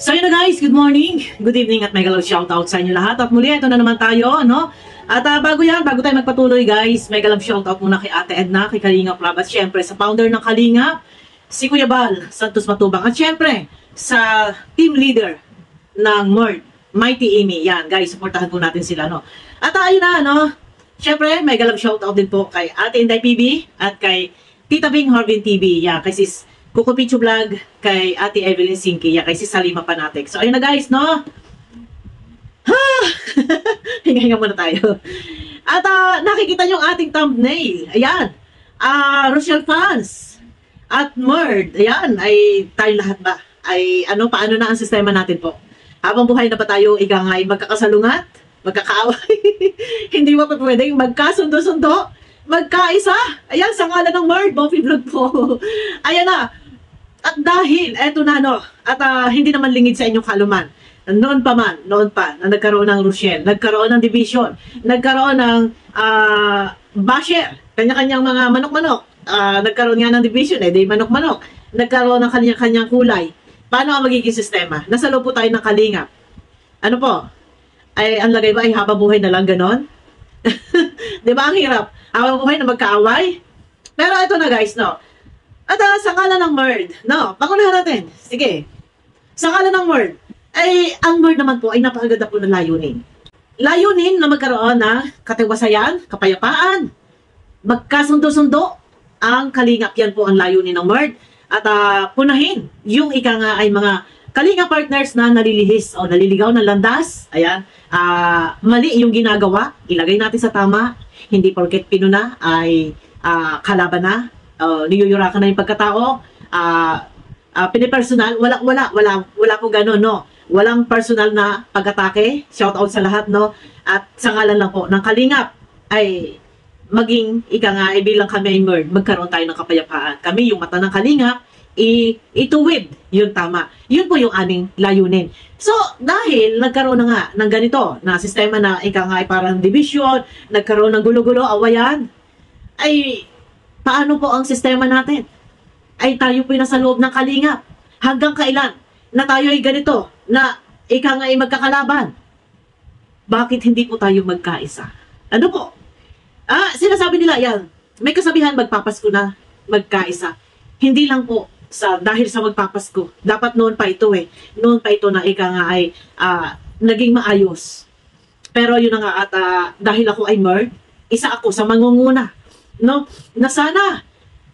So yun na guys, good morning, good evening at mega love shoutout sa inyo lahat. At muli, ito na naman tayo, no? At bago tayo magpatuloy guys, mega love shoutout muna kay Ate Edna, kay Kalingap Rob, at syempre sa founder ng Kalingap, si Kuya Bal Santos Matubang, at syempre sa team leader ng MORD, Mighty Amy. Yan guys, supportahan po natin sila, no? At ayun na, no? Syempre, mega love shoutout din po kay Ate Inday PB at kay Tita Bing Horvin TV. Yan, kay sis Kuko Pichu Vlog, kay Ate Evelyn Sinki, kay si Salima Panatek. So, ayun na guys, no? Ha! Hinga-hinga muna tayo. At nakikita nyo yung ating thumbnail. Ayan. Rochelle fans. At MORD. Ayan. Ay, tayo lahat ba? Ay, paano na ang sistema natin po? Habang buhay na ba tayo, ika nga ay magkakasalungat? Magkakaaway? Hindi ba pa pwedeng magkasundo-sundo? Magkaisa? Ayan, sa ngalan ng MORD, Buffy Vlog po. Ayan na. At dahil, eto na at hindi naman lingid sa inyong kaluman, noon pa, na nagkaroon ng Rochelle, nagkaroon ng division, nagkaroon ng basher, kanya-kanyang mga manok-manok, nagkaroon nga ng division, di manok-manok, nagkaroon ng kanya-kanyang kulay. Paano ang magiging sistema? Nasa loob po tayo ng Kalingap. Ano po? Ay, ang lagay ba ay habang buhay na lang ganon? Di ba ang hirap? Habang buhay na magkaaway? Pero ito na guys, no? At sa ngalan ng MORD, no, pangunahan natin. Sige. Sa ngalan ng MORD, ay ang MORD naman po ay napakaganda po ng layunin. Layunin na magkaroon ng katiwasayan, kapayapaan, magkasundo-sundo ang Kalingap. Yan po ang layunin ng MORD. At punahin yung ika nga ay mga Kalingap partners na nalilihis o naliligaw ng landas. Ayan. Mali yung ginagawa. Ilagay natin sa tama. Hindi porket pinuna ay kalaban na. Niyuyurakan na yung pagkatao, pinipersonal, wala po gano'n, no? Walang personal na pag-atake, shout out sa lahat, no? At sa ngalan lang po ng Kalingap, ay maging, ika nga, ay bilang kami ay MORD, magkaroon tayo ng kapayapaan. Kami, yung mata ng Kalingap, ituwid, yun tama. Yun po yung aming layunin. So, dahil nagkaroon na nga ng ganito, na sistema na, ika nga, ay parang division, nagkaroon ng gulo-gulo, awayan, ay paano po ang sistema natin? Ay tayo po nasa loob ng Kalingap. Hanggang kailan na tayo ay ganito, na ika nga ay magkakalaban? Bakit hindi po tayo magkaisa? Ano po? Sinasabi nila yan, may kasabihan magpapasko na magkaisa. Hindi lang po dahil sa magpapasko. Dapat noon pa ito Noon pa ito na ika nga ay naging maayos. Pero yun na nga at dahil ako ay MORD, isa ako sa mangunguna. No, na sana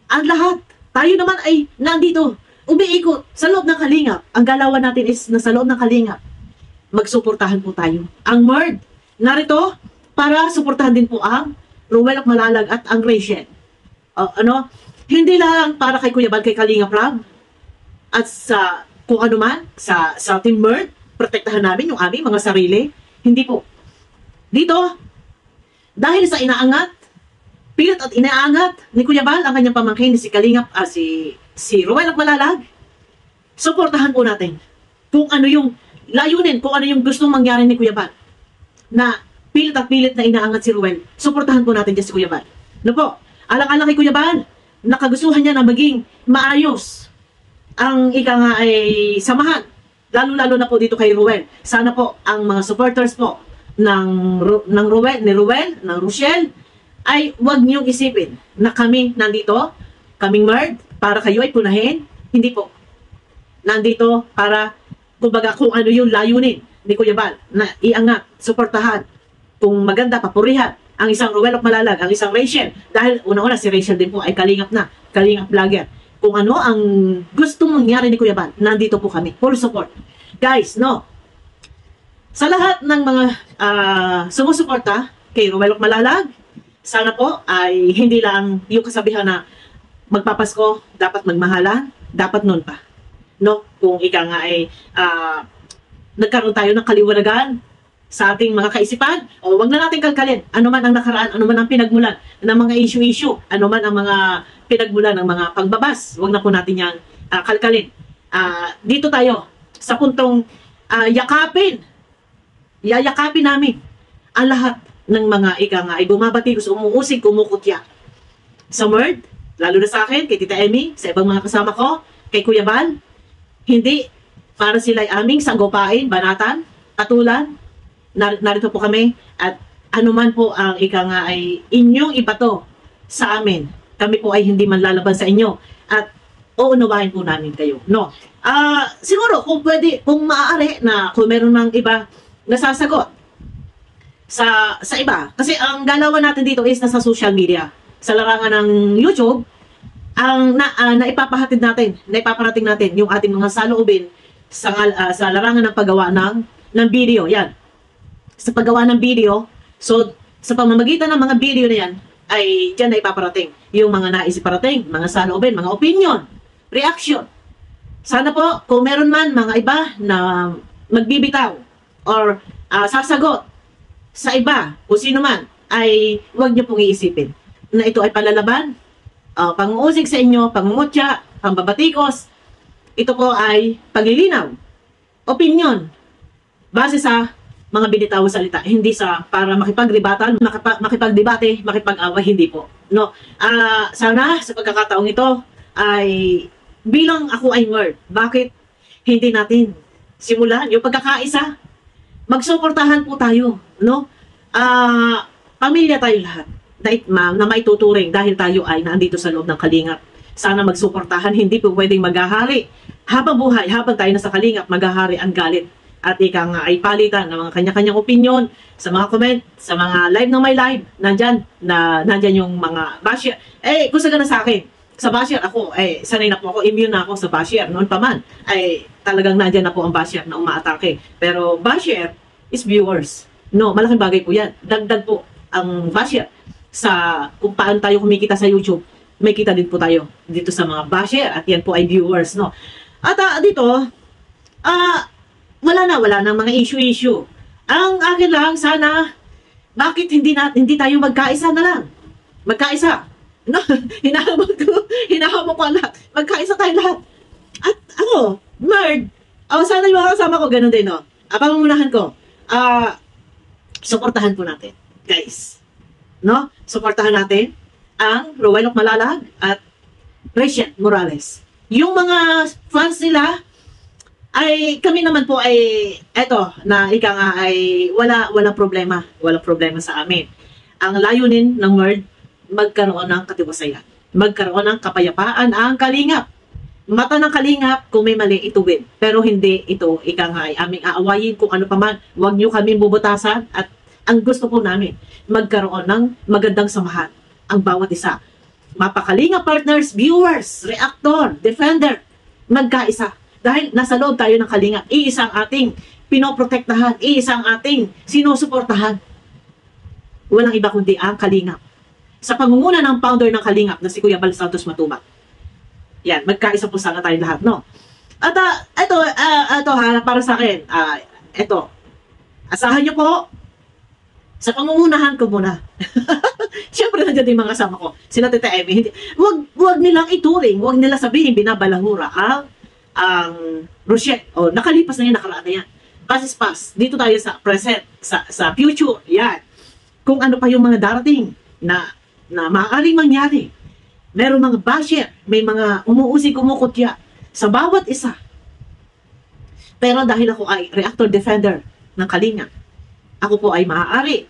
ang lahat, tayo naman ay nandito, umiikot sa loob ng Kalingap. Ang galawan natin is nasa loob ng Kalingap. Magsuportahan po tayo. Ang MORD, narito para suportahan din po ang Ruel Malalag at ang Rachel. Hindi lang para kay Kuya Bal, kay Kalingap Rob, at sa kung ano man, sa Team MORD, protektahan namin yung aming mga sarili. Hindi po. Dito, dahil sa inaangat, pilit at inaangat ni Kuya Bal ang kanyang pamangkin, si Kalingap, si Ruel Malalag. Suportahan po natin kung ano yung layunin, kung ano yung gustong mangyari ni Kuya Bal. Na pilit at pilit na inaangat si Ruel. Suportahan po natin dyan si Kuya Bal. No po, alang-alang kay Kuya Bal, nakagustuhan niya na maging maayos ang ika nga ay samahan. Lalo-lalo na po dito kay Ruel. Sana po ang mga supporters po ng Ruel, ng Rochelle, ay huwag niyong isipin na kami nandito, kaming MORD, para kayo ay punahin. Hindi po. Nandito para, kumbaga, kung ano yung layunin ni Kuya Bal, na iangat, suportahan, kung maganda, papurihan, ang isang Ruel Malalag, ang isang Rachel, dahil unang-una si Rachel din po ay Kalingap na, Kalingap vlogger. Kung ano ang gustong mangyari ni Kuya Bal, nandito po kami, full support. Guys, no, sa lahat ng mga sumusuporta kay Ruel Malalag, sana po ay hindi lang yung kasabihan na magpapasko, dapat magmahalan, dapat noon pa. No? Kung ika nga ay nagkaroon tayo ng kaliwanagan sa ating mga kaisipan, o wag na natin kalkalin, ano man ang nakaraan, ano man ang pinagmulan ng mga issue, ano man ang mga pinagmulan ng mga pagbabas, wag na po natin yang kalkalin. Dito tayo sa puntong yayakapin namin ang lahat ng mga ika nga ay bumabati, umuusig, kumukutya sa MORD, lalo na sa akin, kay Tita Emmy, sa ibang mga kasama ko, kay Kuya Bal. Hindi para sila ay aming sanggupain, banatan, patulan. Narito po kami at anuman po ang ika nga ay inyong ibato sa amin. Kami po ay hindi man lalaban sa inyo at uunawain po namin kayo. No. Siguro kung pwede, kung maaari na kung meron ng iba na sasagot sa iba. Kasi ang galawan natin dito is nasa social media. Sa larangan ng YouTube, ang naipaparating natin yung ating mga saloobin sa larangan ng paggawa ng video. Yan. Sa paggawa ng video, so sa pamamagitan ng mga video na yan, ay dyan na ipaparating yung mga nais iparating, mga saloobin, mga opinion, reaction. Sana po, kung meron man mga iba na magbibitaw or sasagot sa iba, kung sino man, ay huwag niyo pong iisipin na ito ay palalaban, pang-uusig sa inyo, pangungutya, pambabatikos. Ito po ay paglilinaw, opinion, base sa mga binitawang salita, hindi sa para makipagdebatan, makipagdebate, makipag-away, hindi po. No. Sana sa pagkakataong ito ay bilang ako ay word, bakit hindi natin simulan yung pagkakaisa? Magsuportahan po tayo, no? Pamilya tayo lahat na may tuturing dahil tayo ay naandito sa loob ng Kalingap. Sana magsuportahan, hindi po pwedeng maghahari. Habang buhay, habang tayo nasa Kalingap, maghahari ang galit. At ika nga ay palitan ng mga kanya-kanyang opinion sa mga comment, sa mga live ng my live. Nandyan yung mga basher. Kung sagana sa akin, sa basher ako, sanay na po ako, immune na ako sa basher. Noon pa man, talagang nandyan na po ang basher na umaatake. Pero basher is viewers. No, malaking bagay po yan. Dagdag po ang basher sa kung paano tayo kumikita sa YouTube. May kita din po tayo dito sa mga basher at yan po ay viewers, no. At dito, wala na mga issue. Ang akin lang sana, bakit hindi tayo magkaisa na lang? Magkaisa. No, hinahamon ko lahat. Magkaisa tayo lahat. At ako, Merd, sana yung mga kasama ko ganun din, no. Pangungunahan ko, suportahan po natin, guys. No? Suportahan natin ang Rowelok Malalag at Rachel Morales. Yung mga fans nila, ay kami naman po ay eto na ika nga ay walang problema sa amin. Ang layunin ng word, magkaroon ng katiwasayan, magkaroon ng kapayapaan ang Kalingap. Mata ng Kalingap, kung may mali, ituwid. Pero hindi ito ika nga ay aming aawayin kung ano pa man. Huwag nyo kami bubutasan at ang gusto po namin, magkaroon ng magandang samahan ang bawat isa. Mapakalinga partners, viewers, reactor, defender, magkaisa. Dahil nasa loob tayo ng Kalingap, iisang ating pinoprotektahan, iisang ating sinusuportahan. Walang iba kundi ang Kalingap. Sa pangunguna ng founder ng Kalingap na si Kuya Bal Santos Matubang. Yan, magkaisa po sana tayo lahat, no? At ito para sa akin, ito, asahan nyo po, sa pangungunahan ko muna. Siyempre nandiyan din mga kasama ko. Sila Tita Emmy. Wag nilang ituring, wag nila sabihin binabalahura ang Rochelle. Nakalipas na yan, nakaraan na yan. Past is past. Dito tayo sa present, sa future. Yan. Kung ano pa yung mga darating na maaaring mangyari. Meron mga basher, may mga umuusig, kumukutya sa bawat isa. Pero dahil ako ay reactor defender ng Kalingap, ako po ay maaari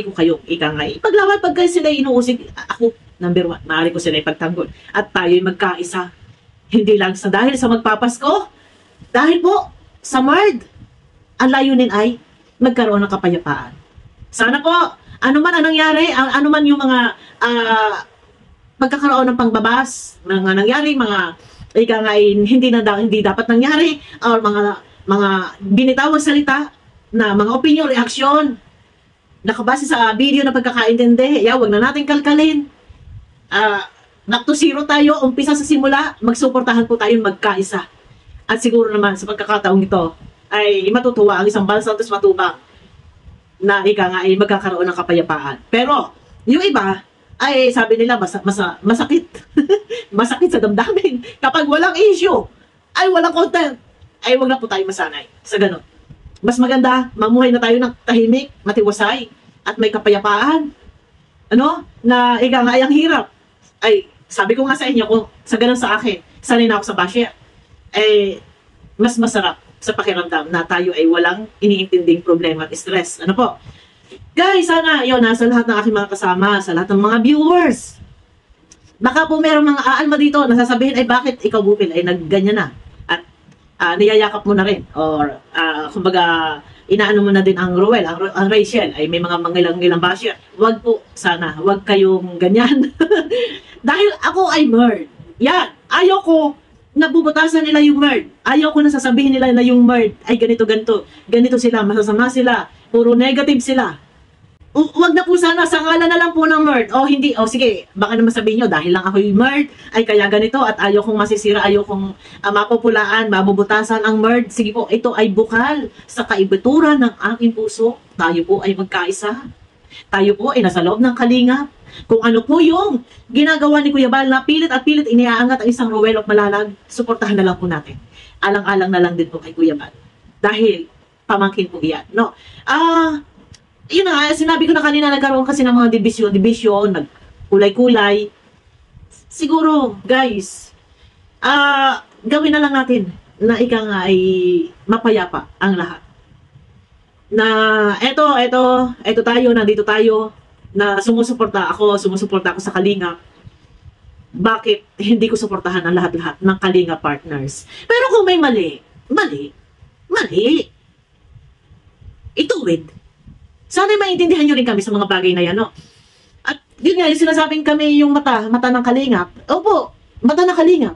ko kayong ikangay. Ipaglaban pagka sila inuusig, ako, number 1, maaari ko sila ipagtanggol. At tayo'y magkaisa. Hindi lang dahil sa magpapasko, dahil po sa Mard, ang layunin ay magkaroon ng kapayapaan. Sana po, ano man ang nangyari, ano man yung mga pagkakaroon ng pangbabas, mga nangyari, mga hindi dapat nangyari, or mga binitawang salita, na mga opinion, reaksyon, nakabase sa video na pagkakaintindi, wag na natin kalkalin. Back to zero tayo, umpisa sa simula, magsuportahan po tayo magkaisa. At siguro naman sa pagkakataong ito, ay matutuwa ang isang Bal Santos Matubang na ika nga ay magkakaroon ng kapayapaan. Pero, yung iba, ay sabi nila masakit. Masakit sa damdamin. Kapag walang issue, ay walang content, ay wag na po tayo masanay sa ganun. Mas maganda, mamuhay na tayo ng tahimik, matiwasay, at may kapayapaan. Na ika nga ay ang hirap. Ay, sabi ko nga sa inyo, kung sa ganun sa akin, sanay na ako sa basher, mas masarap sa pakiramdam na tayo ay walang iniintinding problema at stress. Ano po? Guys, sana yun, sa lahat ng aking mga kasama, sa lahat ng mga viewers, baka po merong mga aalma dito na sasabihin, ay bakit ikaw Bupil ay nagganyan na? At niyayakap mo na rin. Or kumbaga, inaano mo na din ang Ruel, ang Rachel, ay may mga mangilang-ilang basya. Wag po, sana, wag kayong ganyan. Dahil ako ay merd. Yan, ayaw ko nabubutasan nila yung merd. Ayaw ko na sasabihin nila na yung merd ay ganito-ganito. Ganito sila, masasama sila, puro negative sila. Wag na po sana, sa ngalan na lang po ng merd. O hindi, o sige, baka naman sabihin nyo, dahil lang ako yung merd, ay kaya ganito, at ayaw kong masisira, ayaw kong mapupulaan, mabubutasan ang merd. Sige po, ito ay bukal sa kaibuturan ng aking puso. Tayo po ay magkaisa. Tayo po ay nasa loob ng kalingap. Kung ano po yung ginagawa ni Kuya Bal na pilit at pilit iniaangat ang isang Ruel of Malalag, suportahan na lang po natin. Alang-alang na lang din po kay Kuya Bal. Dahil pamangkin po yan. No? Yun na, sinabi ko na kanina, nagkaroon kasi ng mga division, nagkulay-kulay. Siguro, guys, gawin na lang natin na ika nga ay mapayapa ang lahat. Na eto tayo, nandito tayo, na sumusuporta ako sa Kalinga. Bakit hindi ko suportahan ang lahat-lahat ng Kalinga partners? Pero kung may mali. Ituwid. Sana maintindihan nyo rin kami sa mga bagay na yan, no? At yun nga, yung sinasabing kami yung mata ng Kalingap. Opo, mata ng Kalingap.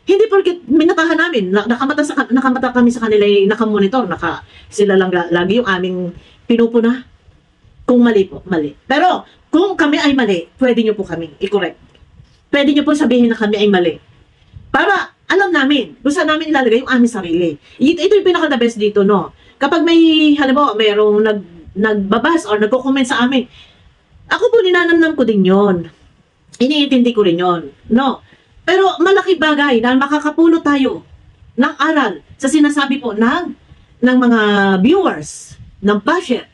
Hindi porket minatahan namin, nakamata kami sa kanila, nakamonitor, sila lang lagi yung aming pinupuna. Kung mali po, mali. Pero kung kami ay mali, pwede nyo po kami i-correct. Pwede nyo po sabihin na kami ay mali. Para alam namin, kung saan namin ilalagay yung aming sarili. Ito yung pinaka-the best dito, no? Kapag may, halimbawa, mayroong nagbabas or nagko-comment sa amin, ako po ninanamnam ko din yon. Iniintindi ko rin yon, no? Pero malaki bagay na makakapulot tayo ng aral sa sinasabi po ng mga viewers, ng basher.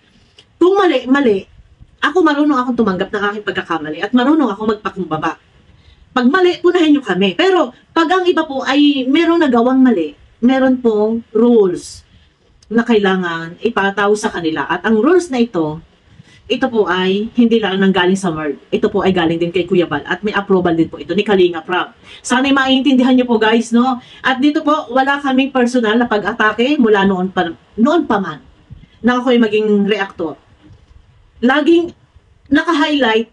Kung mali, ako marunong akong tumanggap ng aking pagkakamali at marunong akong magpakumbaba. Pag mali, punahin nyo kami. Pero pag ang iba po ay merong nagawang mali, meron pong rules na kailangan ipataw sa kanila. At ang rules na ito po ay hindi lang nanggaling sa MERD. Ito po ay galing din kay Kuya Bal at may approval din po ito ni Kalinga Prab. Sana'y maintindihan nyo po guys, no? At dito po, wala kaming personal na pag-atake mula noon pa man na ako'y maging reaktor. Laging naka-highlight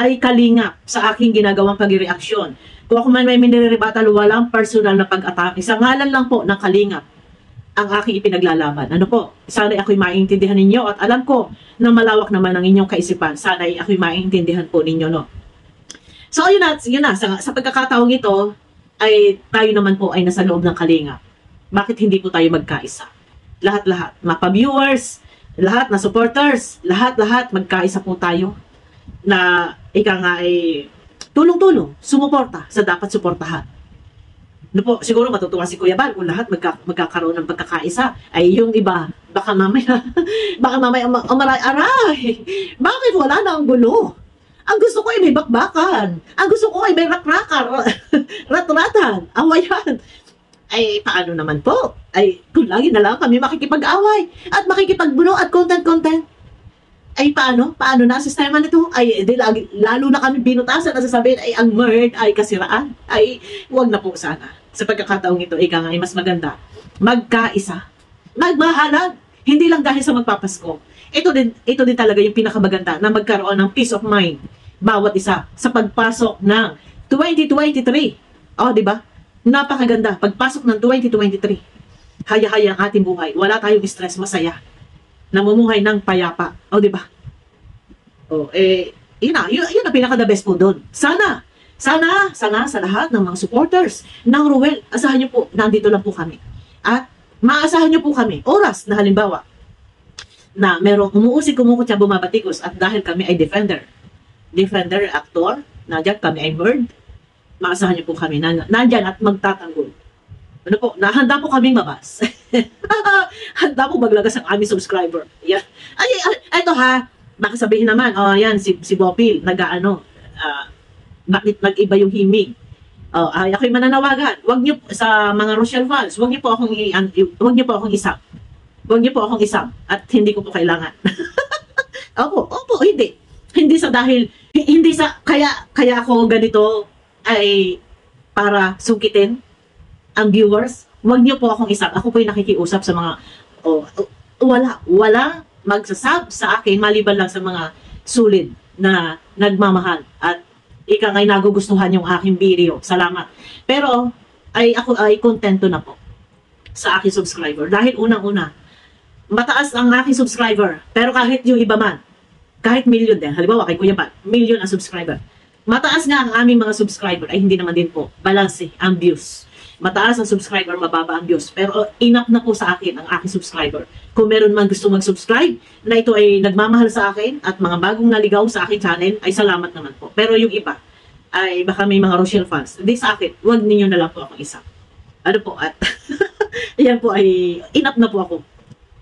ay Kalingap sa aking ginagawang pag-reaksyon. Kung ako man may minire-rebuttal, walang personal na pag-atake. Sa ngalan lang po ng Kalingap ang aking ipinaglalaban. Ano po? Sana'y ako'y maintindihan ninyo at alam ko na malawak naman ang inyong kaisipan. Sana'y ako'y maintindihan po ninyo, no? So, yun na. Sa pagkakataong ito, ay tayo naman po ay nasa loob ng Kalingap. Bakit hindi po tayo magkaisa? Lahat-lahat. Mapa-viewers, lahat na supporters, lahat-lahat magkaisa po tayo na ika nga ay tulong-tulong, sumuporta sa dapat suportahan. No po, siguro matutuwa si Kuya Bal kung lahat magkakaroon ng pagkakaisa. Ay yung iba, baka mamaya aray, bakit wala na ang gulo? Ang gusto ko ay may bakbakan. Ang gusto ko ay may rat-ratan, awayan. Ay, paano naman po? Ay, kung lagi na lang kami makikipag-away at makikipagbuno at content. Ay, paano? Paano na ang sistema nito? Ay, lalo na kami binutasan na sasabihin, ay, ang MERD ay kasiraan. Ay, huwag na po sana. Sa pagkakataong ito, ika nga ay mas maganda. Magkaisa. Magmahalan. Hindi lang dahil sa magpapasko. Ito din talaga yung pinakamaganda na magkaroon ng peace of mind. Bawat isa sa pagpasok ng 2023. Oh, di ba? Napakaganda. Pagpasok ng 2023, haya-haya ang ating buhay. Wala tayong stress, masaya. Namumuhay ng payapa. O, di ba? O, yun ang pinaka-the best po doon. Sana sa lahat ng mga supporters ng Ruel, asahan nyo po, nandito lang po kami. At maasahan nyo po kami, oras na halimbawa, na merong umuusig, kumukutya, bumabatikos, at dahil kami ay defender, actor, nandiyan kami ay MERD, maasahan niyo po kami nandyan at magtatanggol. Ano po, nahanda po kaming mabas. Handa po maglagas ang aming subscriber. Yan. Ay, eto ha, baka sabihin naman, yan, si Bopil, bakit nag-iba yung himig? Ay ako'y mananawagan. Wag niyo sa mga Rochelle fans, wag niyo po akong isang. Wag niyo po akong isang at hindi ko po kailangan. Opo, hindi. Hindi sa dahil hindi sa kaya ako ganito ay para sungkitin ang viewers. Wag niyo po akong isang. Ako po yung nakikiusap sa mga walang magsasab sa akin maliban lang sa mga sulit na nagmamahal at ika nga'y nagugustuhan yung aking video. Salamat. Pero ako ay kontento na po sa aking subscriber dahil unang-una mataas ang aking subscriber pero kahit yung iba man kahit million din, halimbawa kay Kuya Pat, million ang subscriber. Mataas nga ang aming mga subscriber ay hindi naman din po balance ang views. Mataas ang subscriber, mababa ang views. Pero enough na po sa akin ang aking subscriber. Kung meron man gusto mag-subscribe na ito ay nagmamahal sa akin at mga bagong naligaw sa aking channel, ay salamat naman po. Pero yung iba, ay baka may mga Rochelle fans. Hindi sa akin, huwag ninyo na lang po akong isa. Ano po, at yan po ay enough na po ako.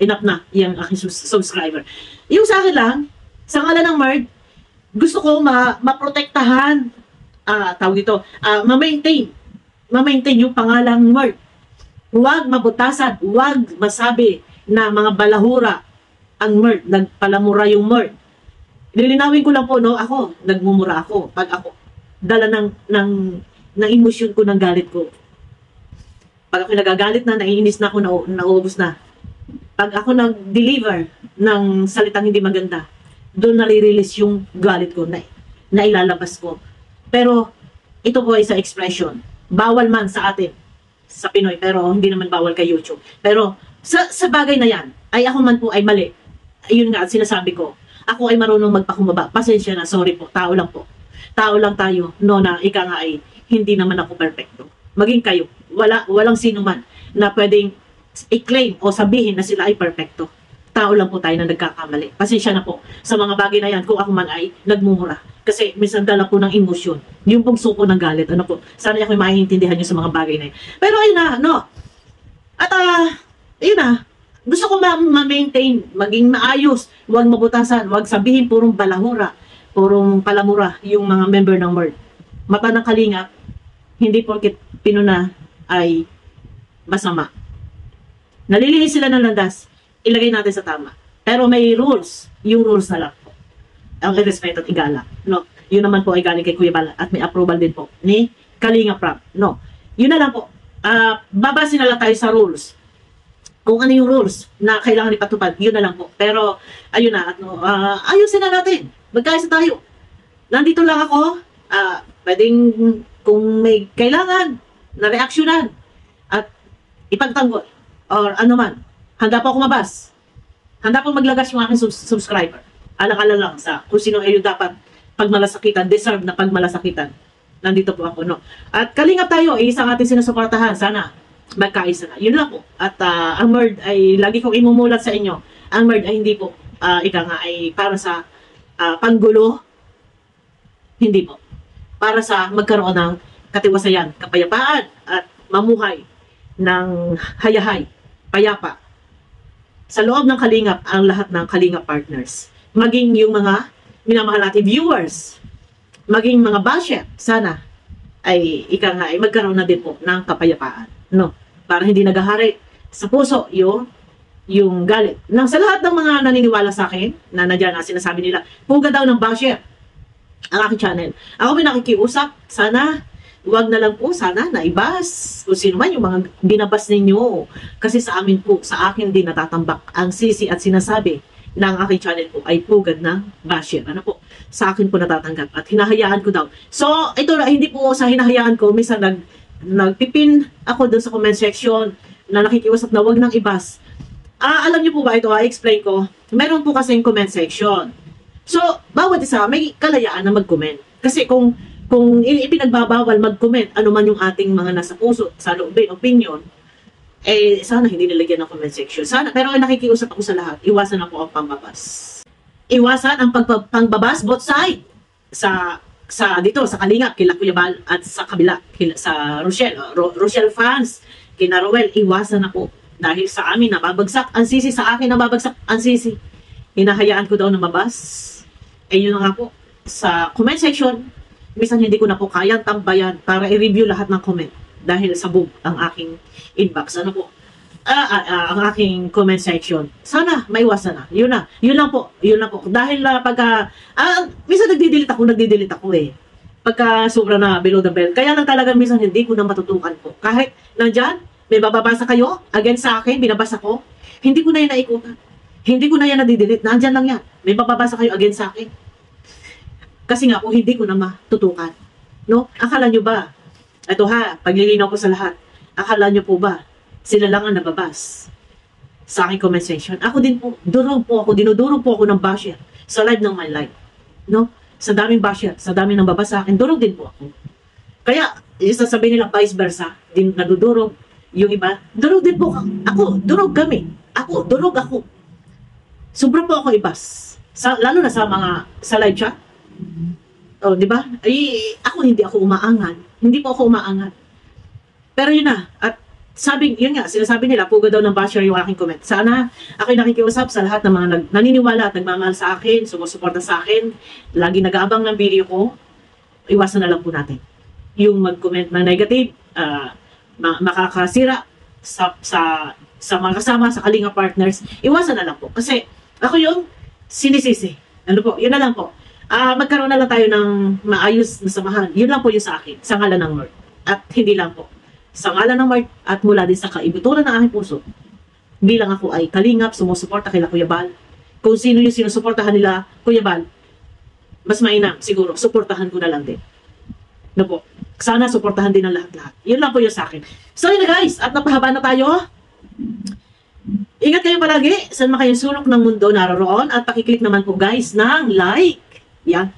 Enough na yung aking subscriber. Yung sa akin lang, sa ngalan ng Merd, gusto ko maprotektahan, tawag ito, ma-maintain yung pangalang Merd. Huwag mabutasan, huwag masabi na mga balahura ang Merd, nagpalamura yung Merd. Lilinawin ko lang po, no, ako, nagmumura ako. Pag ako, dala ng emosyon ko, ng galit ko. Pag ako nagagalit na, naiinis na ako, nauubos na. Pag ako nag-deliver ng salitang hindi maganda, doon nare-release yung galit ko na ilalabas ko. Pero, ito po ay sa expression. Bawal man sa atin, sa Pinoy, pero hindi naman bawal kay YouTube. Pero, sa bagay na yan, ay ako man po ay mali. Ayun nga, sinasabi ko. Ako ay marunong magpakumbaba. Pasensya na, sorry po, tao lang po. Tao lang tayo, no, na ika nga ay hindi naman ako perfecto. Maging kayo, walang sino man na pwedeng i-claim o sabihin na sila ay perfecto. Tao lang po tayo na nagkakamali. Pasensya na po sa mga bagay na yan kung ako man ay nagmumura. Kasi minsan dala po ng emosyon. Yung pong suko ng galit. Ano po? Sana ako maiintindihan nyo sa mga bagay na yan. Pero ayun na, no? At ayun na. Gusto ko ma-maintain, maging maayos. Huwag mabutasan. Huwag sabihin purong balahura. Purong palamura yung mga member ng Merd. Mata ng Kalingap, hindi porket pinuna ay masama. Nalilihis sila ng landas. Ilagay natin sa tama. Pero may rules. Yung rules na lang po. Ang respeto at igala. No? Yun naman po ay galing kay Kuya Bala at may approval din po ni Kalinga Prab. No? Yun na lang po. Babasin na lang tayo sa rules. Kung ano yung rules na kailangan ipatupad, yun na lang po. Pero, ayun na. At, ayusin na natin. Magkaisa tayo. Nandito lang ako. Pwedeng kung may kailangan na reaksyonan at ipagtanggol or ano man. Handa po ako mabas. Handa po maglagas yung aking subscriber. Alang-alang lang sa kung sino ay yung dapat pagmalasakitan, deserve na pagmalasakitan. Nandito po ako, no? At kalingap tayo, isang ating sinusuportahan. Sana magkaisa na. Yun lang po. At ang Merd ay lagi kong imumulat sa inyo. Ang Merd ay hindi po, ika nga, ay para sa panggulo. Hindi po. Para sa magkaroon ng katiwasayan, kapayapaan, at mamuhay ng hayahay, payapa. Sa loob ng Kalingap, ang lahat ng Kalingap partners. Maging yung mga minamahal natin viewers, maging mga basher, sana ay ika nga ay magkaroon na din po ng kapayapaan. No? Para hindi nagahari sa puso yung galit. Nang sa lahat ng mga naniniwala sa akin, na nandiyan na sinasabi nila, puga daw ng basher ang aking channel. Ako may nakikiusap, sana wag na lang po sana naibas kung sino man yung mga binabas ninyo. Kasi sa amin po, sa akin din natatambak ang sisi at sinasabi na ang aking channel po ay pugad ng basher. Ano po? Sa akin po natatanggap at hinahayaan ko daw. So, ito na, hindi po sa hinahayaan ko, minsan nagpipin ako dun sa comment section na nakikiusap na wag nang ibas. Alam niyo po ba ito? I-explain ko. Meron po kasing comment section. So, bawat isa may kalayaan na mag-comment. Kasi kung ipinagbabawal mag-comment, ano man yung ating mga nasa puso, sa loobin, opinion, eh, sana hindi nilagyan ng comment section. Sana, pero nakikiusap ako sa lahat, iwasan na po ang pangbabas. Iwasan ang pangbabas, both side. Dito, sa Kalingap, kila Kuya Bal, at sa kabila, sa Rochelle, Rochelle fans, kina Roel, iwasan na po. Dahil sa amin, nababagsak ang sisi, sa akin nababagsak ang sisi. Hinahayaan ko daw na mabas. Eh, yun na nga po. Sa comment section, minsan hindi ko na po kayang tambayan para i-review lahat ng comment dahil sabog ang aking inbox. Ano po? Ang aking comment section. Sana maiwasan na. Yun na. Yun lang po. Yun lang po. Dahil minsan nagdidelete ako eh. Pagka sobra na below the belt. Kaya lang talaga minsan hindi ko na matutukan po. Kahit nandyan, may bababasa kayo, against sa akin, binabasa ko, hindi ko na yan naikutan. Hindi ko na yan nadidelete. Nandyan lang yan. May bababasa kayo against sa akin. Kasi nga po, hindi ko na matutukan. No? Akala nyo ba? Ito ha, paglilinaw ko sa lahat. Akala nyo po ba? Sila lang ang nababas sa aking comment section. Ako din po, dinudurog po ako ng basher sa live ng my life. No? Sa daming basher, sa daming nababas sa akin, durog din po ako. Kaya, sasabihin nila vice versa, din nadudurog yung iba. Durog din po ako, durog kami. Durog ako. Sobra po ako ibas. Lalo na sa live chat. Oh, di ba? Hindi ako umaangan. Hindi po ako umaangan. Pero yun na, at yun nga, sinasabi nila, puga daw ng basher yung aking comment. Sana ako'y nakikiusap sa lahat ng mga naniniwala at nagmamahal sa akin, sumusuporta sa akin, lagi nag-aabang ng video ko, iwasan na lang po natin. Yung mag-comment na negative, makakasira sa mga kasama, sa Kalinga partners, iwasan na lang po. Kasi ako yung sinisisi. Ano po, yun na lang po. Magkaroon na lang tayo ng maayos na samahan. Yun lang po yung sa akin, sa ngalan ng Lord. At hindi lang po. Sa ngalan ng Lord at mula din sa kaibuturan ng aking puso, bilang ako ay kalingap, sumusuporta kay Kuya Bal. Kung sino yung sinusuportahan nila, Kuya Bal, mas mainam, siguro, suportahan ko na lang din. No po. Sana suportahan din ng lahat-lahat. Yun lang po yung sa akin. So yun na guys, at napahaba na tayo. Ingat kayo palagi, saan man kayong sulok ng mundo naroroon, at pakiclick naman po guys ng like. Yan,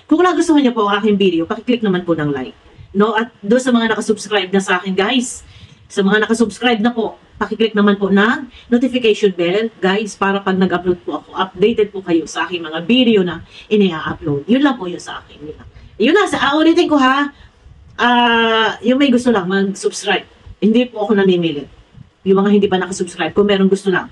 kung nagustuhan niyo po ang aking video, pakiclick naman po ng like. No, at doon sa mga nakasubscribe na sa akin guys, sa mga nakasubscribe na po, pakiclick naman po ng notification bell guys, para pag nag-upload po ako, updated po kayo sa aking mga video na inia-upload. Yun lang po yun sa akin. Yun na, ulitin ko ha, yung may gusto lang mag-subscribe, hindi po ako namimilit. Yung mga hindi pa nakasubscribe, kung meron gusto lang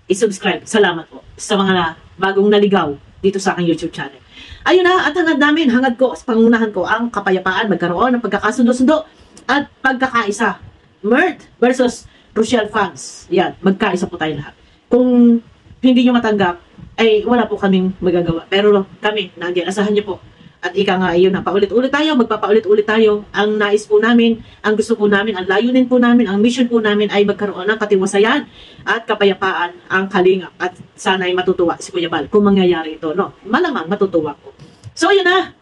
i-subscribe, salamat po sa mga bagong naligaw dito sa aking YouTube channel. Ayun na, at hangad ko, pangunahan ko ang kapayapaan, magkaroon ng pagkakasundo-sundo at pagkakaisa. Mert versus Rochelle fans. Yan, magkaisa po tayo lahat. Kung hindi nyo matanggap, ay wala po kaming magagawa. Pero kami, nandiyan, asahan nyo po. At ika nga, yun na, paulit-ulit tayo, magpapaulit-ulit tayo. Ang nais po namin, ang gusto po namin, ang layunin po namin, ang mission po namin ay magkaroon ng katiwasayan at kapayapaan ang Kalingap. At sana ay matutuwa si Kuya Bal kung mangyayari ito, no? Malamang matutuwa po. So, yun na.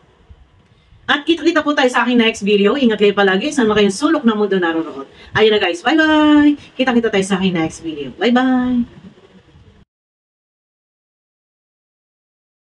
At kita-kita po tayo sa aking next video. Ingat kayo palagi. Saan mo kayong sulok ng mundo naroroon. Ayun na guys. Bye-bye. Kita-kita tayo sa aking next video. Bye-bye.